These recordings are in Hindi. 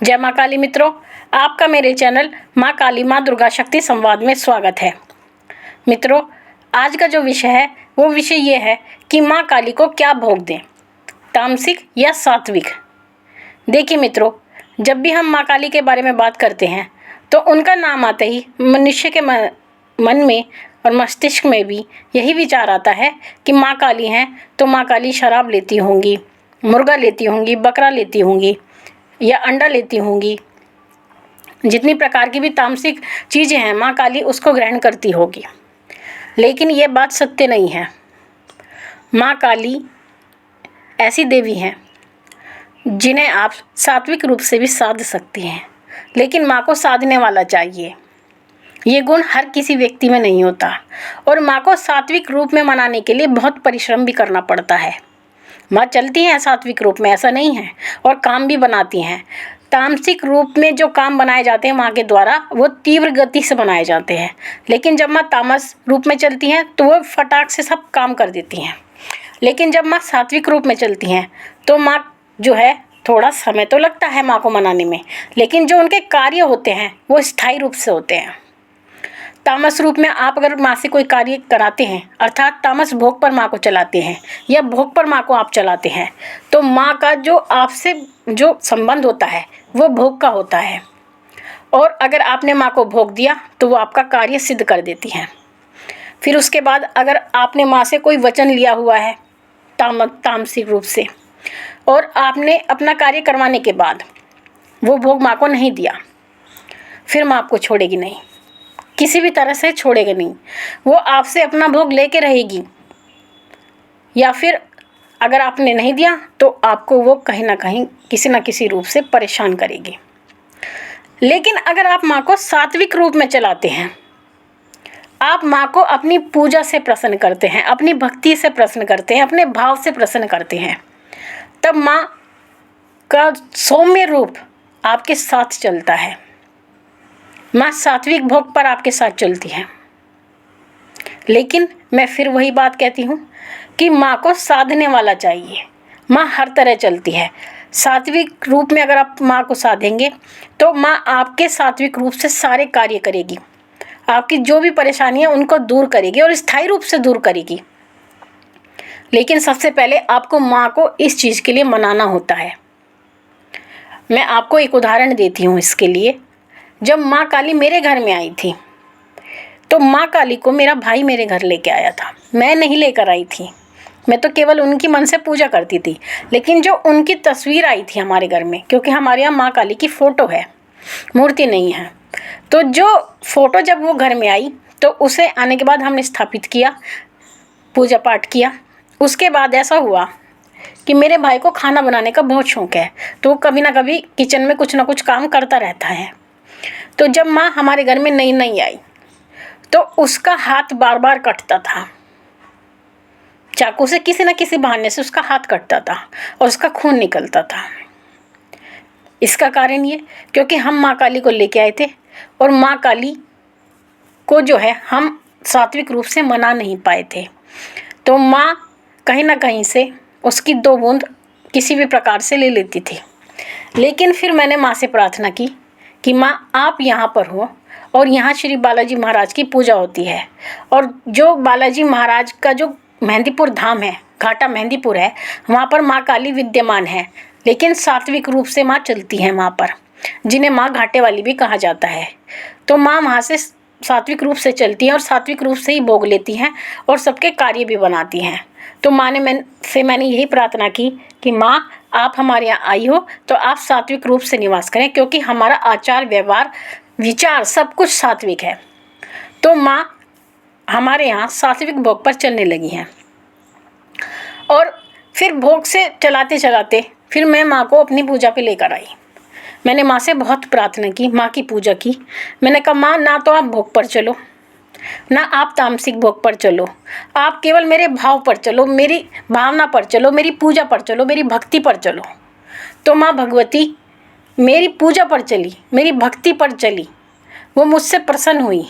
जय माँ काली मित्रों, आपका मेरे चैनल माँ काली माँ दुर्गा शक्ति संवाद में स्वागत है। मित्रों, आज का जो विषय है वो विषय ये है कि माँ काली को क्या भोग दें, तामसिक या सात्विक। देखिए मित्रों, जब भी हम माँ काली के बारे में बात करते हैं तो उनका नाम आते ही मनुष्य के मन में और मस्तिष्क में भी यही विचार आता है कि माँ काली हैं तो माँ काली शराब लेती होंगी, मुर्गा लेती होंगी, बकरा लेती होंगी या अंडा लेती होंगी। जितनी प्रकार की भी तामसिक चीज़ें हैं माँ काली उसको ग्रहण करती होगी। लेकिन ये बात सत्य नहीं है। माँ काली ऐसी देवी हैं जिन्हें आप सात्विक रूप से भी साध सकती हैं, लेकिन माँ को साधने वाला चाहिए। ये गुण हर किसी व्यक्ति में नहीं होता और माँ को सात्विक रूप में मनाने के लिए बहुत परिश्रम भी करना पड़ता है। माँ चलती हैं सात्विक रूप में, ऐसा नहीं है, और काम भी बनाती हैं। तामसिक रूप में जो काम बनाए जाते हैं माँ के द्वारा वो तीव्र गति से बनाए जाते हैं, लेकिन जब माँ तामस रूप में चलती हैं तो वो फटाक से सब काम कर देती हैं। लेकिन जब माँ सात्विक रूप में चलती हैं तो माँ जो है थोड़ा समय तो लगता है माँ को मनाने में, लेकिन जो उनके कार्य होते हैं वो स्थायी रूप से होते हैं। तामस रूप में आप अगर माँ से कोई कार्य कराते हैं, अर्थात तामस भोग पर माँ को चलाते हैं या भोग पर माँ को आप चलाते हैं, तो माँ का जो आपसे जो संबंध होता है वो भोग का होता है। और अगर आपने माँ को भोग दिया तो वो आपका कार्य सिद्ध कर देती हैं। फिर उसके बाद अगर आपने माँ से कोई वचन लिया हुआ है तामसिक रूप से और आपने अपना कार्य करवाने के बाद वो भोग माँ को नहीं दिया, फिर माँ आपको छोड़ेगी नहीं, किसी भी तरह से छोड़ेगा नहीं। वो आपसे अपना भोग लेके रहेगी, या फिर अगर आपने नहीं दिया तो आपको वो कहीं ना कहीं किसी ना किसी रूप से परेशान करेगी। लेकिन अगर आप माँ को सात्विक रूप में चलाते हैं, आप माँ को अपनी पूजा से प्रसन्न करते हैं, अपनी भक्ति से प्रसन्न करते हैं, अपने भाव से प्रसन्न करते हैं, तब माँ का सौम्य रूप आपके साथ चलता है। माँ सात्विक भोग पर आपके साथ चलती है। लेकिन मैं फिर वही बात कहती हूँ कि माँ को साधने वाला चाहिए। माँ हर तरह चलती है। सात्विक रूप में अगर आप माँ को साधेंगे तो माँ आपके सात्विक रूप से सारे कार्य करेगी, आपकी जो भी परेशानी है उनको दूर करेगी और स्थायी रूप से दूर करेगी। लेकिन सबसे पहले आपको माँ को इस चीज़ के लिए मनाना होता है। मैं आपको एक उदाहरण देती हूँ इसके लिए। जब माँ काली मेरे घर में आई थी तो माँ काली को मेरा भाई मेरे घर लेके आया था। मैं नहीं लेकर आई थी, मैं तो केवल उनकी मन से पूजा करती थी। लेकिन जो उनकी तस्वीर आई थी हमारे घर में, क्योंकि हमारे यहाँ माँ काली की फ़ोटो है, मूर्ति नहीं है, तो जो फ़ोटो जब वो घर में आई तो उसे आने के बाद हमने स्थापित किया, पूजा पाठ किया। उसके बाद ऐसा हुआ कि मेरे भाई को खाना बनाने का बहुत शौक़ है, तो वो कभी ना कभी किचन में कुछ ना कुछ काम करता रहता है। तो जब माँ हमारे घर में नई नई आई तो उसका हाथ बार बार कटता था, चाकू से किसी न किसी बहाने से उसका हाथ कटता था और उसका खून निकलता था। इसका कारण ये क्योंकि हम माँ काली को लेके आए थे और माँ काली को जो है हम सात्विक रूप से मना नहीं पाए थे, तो माँ कहीं ना कहीं से उसकी 2 बूंद किसी भी प्रकार से ले लेती थी। लेकिन फिर मैंने माँ से प्रार्थना की कि माँ आप यहाँ पर हो और यहाँ श्री बालाजी महाराज की पूजा होती है, और जो बालाजी महाराज का जो मेहंदीपुर धाम है, घाटा मेहंदीपुर है, वहाँ पर माँ काली विद्यमान है। लेकिन सात्विक रूप से माँ चलती हैं वहाँ पर, जिन्हें माँ घाटे वाली भी कहा जाता है। तो माँ वहाँ से सात्विक रूप से चलती हैं और सात्विक रूप से ही भोग लेती हैं और सबके कार्य भी बनाती हैं। तो माँ ने मैंने यही प्रार्थना की कि माँ आप हमारे यहाँ आई हो तो आप सात्विक रूप से निवास करें, क्योंकि हमारा आचार व्यवहार विचार सब कुछ सात्विक है। तो माँ हमारे यहाँ सात्विक भोग पर चलने लगी हैं। और फिर भोग से चलाते चलाते फिर मैं माँ को अपनी पूजा पे लेकर आई। मैंने माँ से बहुत प्रार्थना की, माँ की पूजा की। मैंने कहा माँ ना तो आप भोग पर चलो, ना आप तामसिक भोग पर चलो, आप केवल मेरे भाव पर चलो, मेरी भावना पर चलो, मेरी पूजा पर चलो, मेरी भक्ति पर चलो। तो माँ भगवती मेरी पूजा पर चली, मेरी भक्ति पर चली, वो मुझसे प्रसन्न हुई।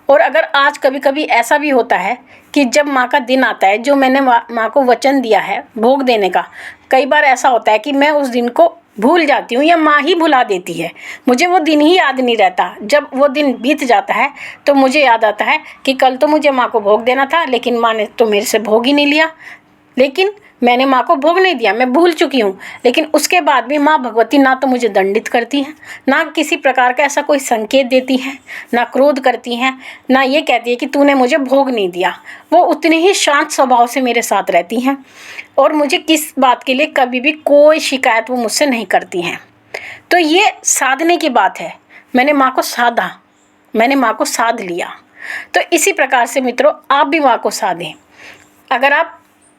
और अगर आज कभी कभी ऐसा भी होता है कि जब माँ का दिन आता है, जो मैंने माँ को वचन दिया है भोग देने का, कई बार ऐसा होता है कि मैं उस दिन को भूल जाती हूँ या माँ ही भुला देती है। मुझे वो दिन ही याद नहीं रहता। जब वो दिन बीत जाता है तो मुझे याद आता है कि कल तो मुझे माँ को भोग देना था, लेकिन माँ ने तो मेरे से भोग ही नहीं लिया। लेकिन मैंने माँ को भोग नहीं दिया, मैं भूल चुकी हूँ। लेकिन उसके बाद भी माँ भगवती ना तो मुझे दंडित करती हैं, ना किसी प्रकार का ऐसा कोई संकेत देती हैं, ना क्रोध करती हैं, ना ये कहती है कि तूने मुझे भोग नहीं दिया। वो उतने ही शांत स्वभाव से मेरे साथ रहती हैं और मुझे किस बात के लिए कभी भी कोई शिकायत वो मुझसे नहीं करती हैं। तो ये साधने की बात है। मैंने माँ को साधा, मैंने माँ को साध लिया। तो इसी प्रकार से मित्रों, आप भी माँ को साधें। अगर आप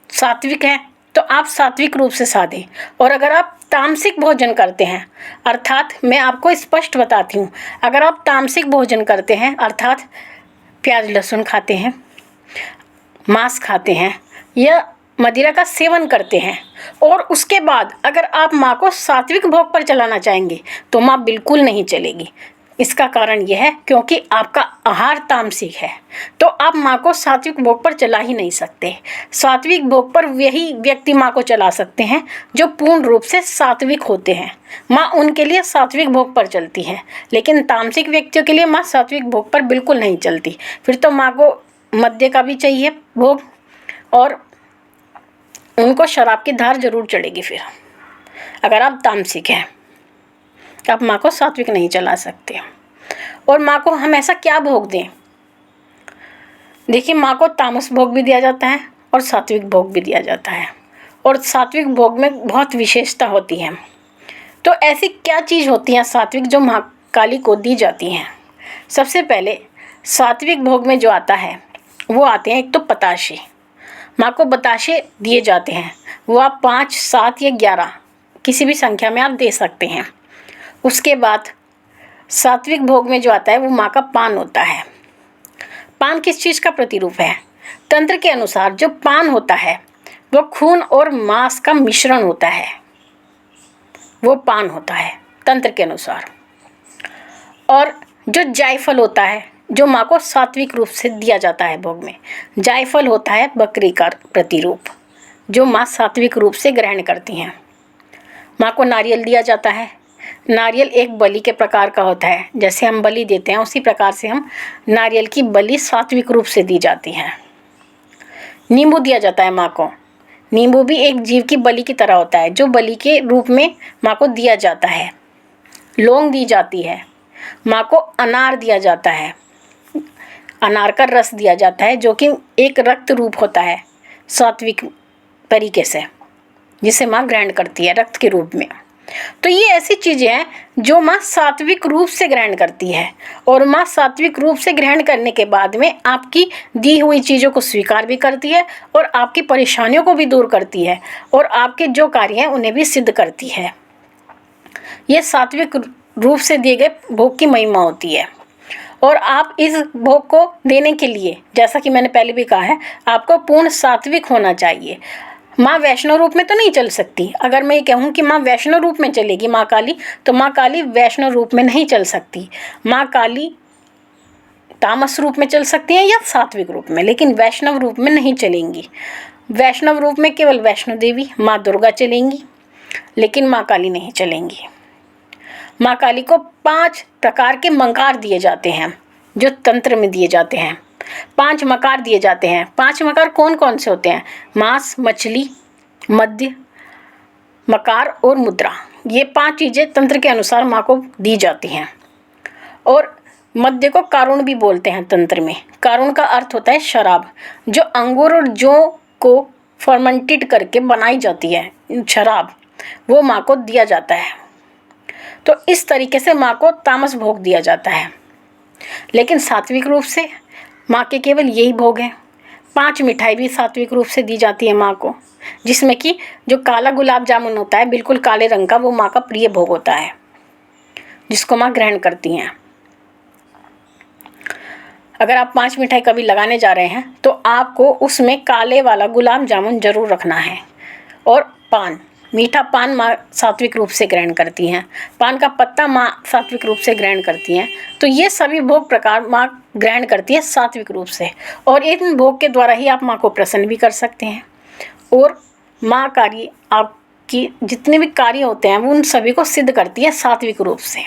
सात्विक हैं तो आप सात्विक रूप से साधें, और अगर आप तामसिक भोजन करते हैं, अर्थात मैं आपको स्पष्ट बताती हूँ, अगर आप तामसिक भोजन करते हैं अर्थात प्याज लहसुन खाते हैं, मांस खाते हैं या मदिरा का सेवन करते हैं, और उसके बाद अगर आप माँ को सात्विक भोग पर चलाना चाहेंगे तो माँ बिल्कुल नहीं चलेगी। इसका कारण यह है क्योंकि आपका आहार तामसिक है, तो आप माँ को सात्विक भोग पर चला ही नहीं सकते। सात्विक भोग पर वही व्यक्ति माँ को चला सकते हैं जो पूर्ण रूप से सात्विक होते हैं। माँ उनके लिए सात्विक भोग पर चलती है, लेकिन तामसिक व्यक्तियों के लिए माँ सात्विक भोग पर बिल्कुल नहीं चलती। फिर तो माँ को मद्य का भी चाहिए भोग, और उनको शराब की धार जरूर चढ़ेगी। फिर अगर आप तामसिक हैं, आप माँ को सात्विक नहीं चला सकते। और माँ को हम ऐसा क्या भोग दें? देखिए, माँ को तामस भोग भी दिया जाता है और सात्विक भोग भी दिया जाता है, और सात्विक भोग में बहुत विशेषता होती है। तो ऐसी क्या चीज़ होती है सात्विक जो माँ काली को दी जाती हैं? सबसे पहले सात्विक भोग में जो आता है वो आते हैं, एक तो बताशे। माँ को बताशे दिए जाते हैं। वो आप 5, 7 या 11 किसी भी संख्या में आप दे सकते हैं। उसके बाद सात्विक भोग में जो आता है वो माँ का पान होता है। पान किस चीज़ का प्रतिरूप है? तंत्र के अनुसार जो पान होता है वो खून और मांस का मिश्रण होता है, वो पान होता है तंत्र के अनुसार। और जो जायफल होता है, जो माँ को सात्विक रूप से दिया जाता है भोग में, जायफल होता है बकरी का प्रतिरूप, जो माँ सात्विक रूप से ग्रहण करती हैं। माँ को नारियल दिया जाता है। नारियल एक बलि के प्रकार का होता है। जैसे हम बलि देते हैं उसी प्रकार से हम नारियल की बलि सात्विक रूप से दी जाती है। नींबू दिया जाता है माँ को। नींबू भी एक जीव की बलि की तरह होता है, जो बलि के रूप में माँ को दिया जाता है। लौंग दी जाती है। माँ को अनार दिया जाता है। अनार का रस दिया जाता है, जो कि एक रक्त रूप होता है सात्विक तरीके से, जिसे माँ ग्रहण करती है रक्त के रूप में। तो ये ऐसी चीज़ें हैं जो माँ सात्विक रूप से ग्रहण करती है, और माँ सात्विक रूप से ग्रहण करने के बाद में आपकी दी हुई चीज़ों को स्वीकार भी करती है, और आपकी परेशानियों को भी दूर करती है, और आपके जो कार्य हैं उन्हें भी सिद्ध करती है। ये सात्विक रूप से दिए गए भोग की महिमा होती है। और आप इस भोग को देने के लिए, जैसा कि मैंने पहले भी कहा है, आपको पूर्ण सात्विक होना चाहिए। माँ वैष्णव रूप में तो नहीं चल सकती। अगर मैं ये कहूँ कि माँ वैष्णव रूप में चलेगी माँ काली, तो माँ काली वैष्णव रूप में नहीं चल सकती। माँ काली तामस रूप में चल सकती हैं या सात्विक रूप में, लेकिन वैष्णव रूप में नहीं चलेंगी। वैष्णव रूप में केवल वैष्णो देवी माँ दुर्गा चलेंगी, लेकिन माँ काली नहीं चलेंगी। माँ काली को 5 प्रकार के मंकार दिए जाते हैं, जो तंत्र में दिए जाते हैं। 5 मकार दिए जाते हैं। 5 मकार कौन कौन से होते हैं? मांस, मछली, मद्य, मकार और मुद्रा। ये 5 चीज़ें तंत्र के अनुसार माँ को दी जाती हैं। और मद्य को कारुण भी बोलते हैं तंत्र में। कारुण का अर्थ होता है शराब, जो अंगूर और जौ को फर्मेंटेड करके बनाई जाती है शराब, वो माँ को दिया जाता है। तो इस तरीके से माँ को तामस भोग दिया जाता है। लेकिन सात्विक रूप से माँ के केवल यही भोग हैं। 5 मिठाई भी सात्विक रूप से दी जाती है माँ को, जिसमें कि जो काला गुलाब जामुन होता है, बिल्कुल काले रंग का, वो माँ का प्रिय भोग होता है, जिसको माँ ग्रहण करती हैं। अगर आप 5 मिठाई कभी लगाने जा रहे हैं तो आपको उसमें काले वाला गुलाब जामुन जरूर रखना है। और पान, मीठा पान माँ सात्विक रूप से ग्रहण करती हैं। पान का पत्ता माँ सात्विक रूप से ग्रहण करती हैं। तो ये सभी भोग प्रकार माँ ग्रहण करती है सात्विक रूप से, और इन भोग के द्वारा ही आप माँ को प्रसन्न भी कर सकते हैं। और माँ कार्य आप कि जितने भी कार्य होते हैं वो उन सभी को सिद्ध करती है सात्विक रूप से।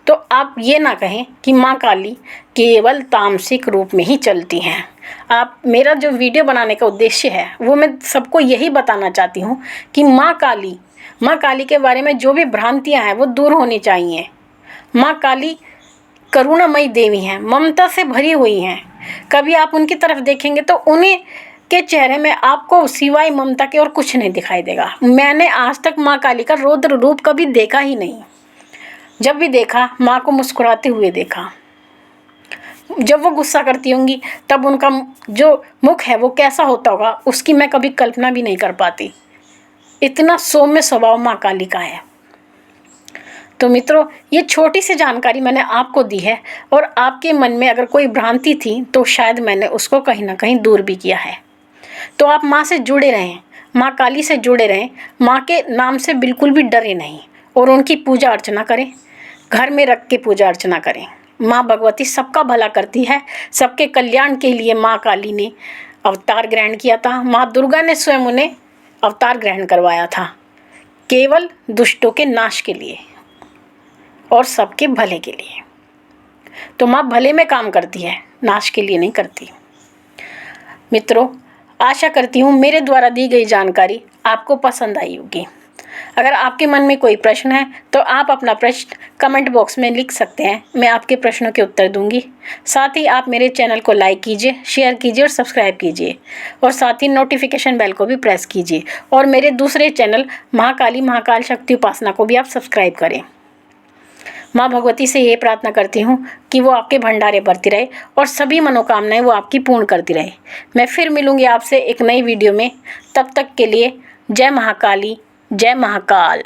तो आप ये ना कहें कि माँ काली केवल तामसिक रूप में ही चलती हैं। आप, मेरा जो वीडियो बनाने का उद्देश्य है वो मैं सबको यही बताना चाहती हूँ कि माँ काली के बारे में जो भी भ्रांतियाँ हैं वो दूर होनी चाहिए। माँ काली करुणामयी देवी हैं, ममता से भरी हुई हैं। कभी आप उनकी तरफ देखेंगे तो उन्हीं के चेहरे में आपको सिवाय ममता के और कुछ नहीं दिखाई देगा। मैंने आज तक माँ काली का रौद्र रूप कभी देखा ही नहीं। जब भी देखा, माँ को मुस्कुराते हुए देखा। जब वो गुस्सा करती होंगी तब उनका जो मुख है वो कैसा होता होगा, उसकी मैं कभी कल्पना भी नहीं कर पाती। इतना सौम्य स्वभाव माँ काली का है। तो मित्रों, ये छोटी सी जानकारी मैंने आपको दी है और आपके मन में अगर कोई भ्रांति थी तो शायद मैंने उसको कहीं ना कहीं दूर भी किया है। तो आप माँ से जुड़े रहें, माँ काली से जुड़े रहें, माँ के नाम से बिल्कुल भी डरे नहीं और उनकी पूजा अर्चना करें, घर में रख के पूजा अर्चना करें। माँ भगवती सबका भला करती है, सबके कल्याण के लिए माँ काली ने अवतार ग्रहण किया था। माँ दुर्गा ने स्वयं उन्हें अवतार ग्रहण करवाया था, केवल दुष्टों के नाश के लिए और सबके भले के लिए। तो माँ भले में काम करती है, नाश के लिए नहीं करती। मित्रों, आशा करती हूँ मेरे द्वारा दी गई जानकारी आपको पसंद आई होगी। अगर आपके मन में कोई प्रश्न है तो आप अपना प्रश्न कमेंट बॉक्स में लिख सकते हैं, मैं आपके प्रश्नों के उत्तर दूंगी। साथ ही आप मेरे चैनल को लाइक कीजिए, शेयर कीजिए और सब्सक्राइब कीजिए और साथ ही नोटिफिकेशन बेल को भी प्रेस कीजिए और मेरे दूसरे चैनल महाकाली महाकाल शक्ति उपासना को भी आप सब्सक्राइब करें। माँ भगवती से ये प्रार्थना करती हूँ कि वो आपके भंडारे भरती रहे और सभी मनोकामनाएं वो आपकी पूर्ण करती रहे। मैं फिर मिलूँगी आपसे एक नई वीडियो में। तब तक के लिए जय महाकाली, जय महाकाल।